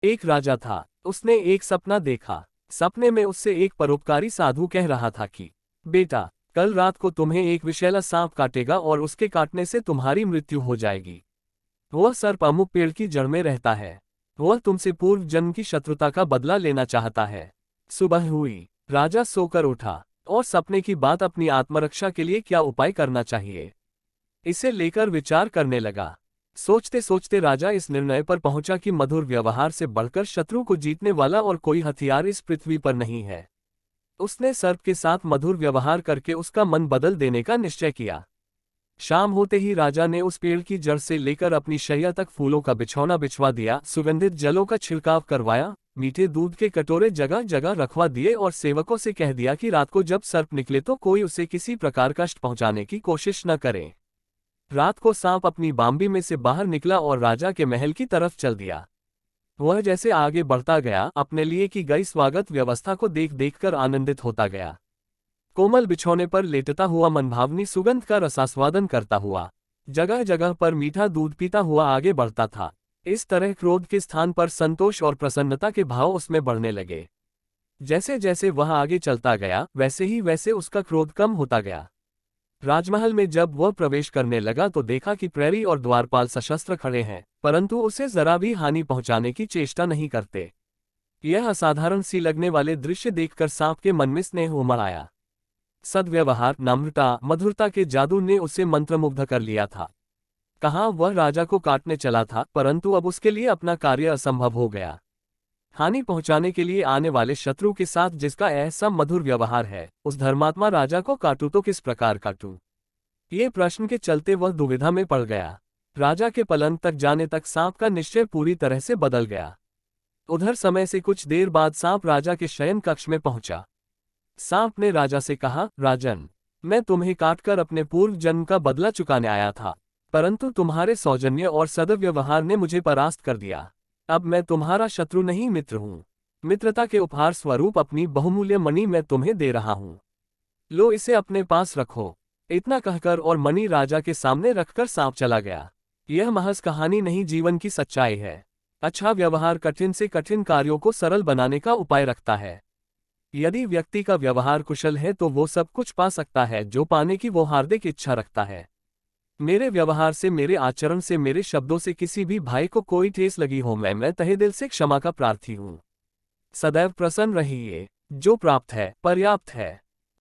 एक राजा था, उसने एक सपना देखा। सपने में उससे एक परोपकारी साधु कह रहा था कि बेटा, कल रात को तुम्हें एक विषैला सांप काटेगा और उसके काटने से तुम्हारी मृत्यु हो जाएगी। वह सर्प अमुक पेड़ की जड़ में रहता है। वह तुमसे पूर्व जन्म की शत्रुता का बदला लेना चाहता है। सुबह हुई, राजा सोकर उठा और सपने की बात अपनी आत्मरक्षा के लिए क्या उपाय करना चाहिए, इसे लेकर विचार करने लगा। सोचते सोचते राजा इस निर्णय पर पहुंचा कि मधुर व्यवहार से बढ़कर शत्रु को जीतने वाला और कोई हथियार इस पृथ्वी पर नहीं है। उसने सर्प के साथ मधुर व्यवहार करके उसका मन बदल देने का निश्चय किया। शाम होते ही राजा ने उस पेड़ की जड़ से लेकर अपनी शैया तक फूलों का बिछौना बिछवा दिया, सुगंधित जलों का छिड़काव करवाया, मीठे दूध के कटोरे जगह जगह रखवा दिए और सेवकों से कह दिया कि रात को जब सर्प निकले तो कोई उसे किसी प्रकार कष्ट पहुंचाने की कोशिश न करे। रात को सांप अपनी बाम्बी में से बाहर निकला और राजा के महल की तरफ चल दिया। वह जैसे आगे बढ़ता गया, अपने लिए की गई स्वागत व्यवस्था को देख देखकर आनंदित होता गया। कोमल बिछौने पर लेटता हुआ मनभावनी सुगंध का रसास्वादन करता हुआ, जगह जगह पर मीठा दूध पीता हुआ आगे बढ़ता था। इस तरह क्रोध के स्थान पर संतोष और प्रसन्नता के भाव उसमें बढ़ने लगे। जैसे जैसे वह आगे चलता गया, वैसे ही वैसे उसका क्रोध कम होता गया। राजमहल में जब वह प्रवेश करने लगा तो देखा कि प्रहरी और द्वारपाल सशस्त्र खड़े हैं, परंतु उसे जरा भी हानि पहुंचाने की चेष्टा नहीं करते। यह असाधारण सी लगने वाले दृश्य देखकर सांप के मन में स्नेह उमड़ आया। सद्व्यवहार, नम्रता, मधुरता के जादू ने उसे मंत्रमुग्ध कर लिया था। कहाँ वह राजा को काटने चला था, परंतु अब उसके लिए अपना कार्य असंभव हो गया। हानि पहुंचाने के लिए आने वाले शत्रु के साथ जिसका ऐसा मधुर व्यवहार है, उस धर्मात्मा राजा को काटूं तो किस प्रकार काटूं? ये प्रश्न के चलते वह दुविधा में पड़ गया। राजा के पलंग तक जाने तक सांप का निश्चय पूरी तरह से बदल गया। उधर समय से कुछ देर बाद सांप राजा के शयन कक्ष में पहुंचा। सांप ने राजा से कहा, राजन, मैं तुम्हें काटकर अपने पूर्व जन्म का बदला चुकाने आया था, परंतु तुम्हारे सौजन्य और सद्व्यवहार ने मुझे परास्त कर दिया। अब मैं तुम्हारा शत्रु नहीं, मित्र हूँ। मित्रता के उपहार स्वरूप अपनी बहुमूल्य मणि मैं तुम्हें दे रहा हूँ। लो, इसे अपने पास रखो। इतना कहकर और मणि राजा के सामने रखकर सांप चला गया। यह महज कहानी नहीं, जीवन की सच्चाई है। अच्छा व्यवहार कठिन से कठिन कार्यों को सरल बनाने का उपाय रखता है। यदि व्यक्ति का व्यवहार कुशल है तो वो सब कुछ पा सकता है जो पाने की वो हार्दिक इच्छा रखता है। मेरे व्यवहार से, मेरे आचरण से, मेरे शब्दों से किसी भी भाई को कोई ठेस लगी हो, मैं तहे दिल से क्षमा का प्रार्थी हूँ। सदैव प्रसन्न रहिए। जो प्राप्त है पर्याप्त है।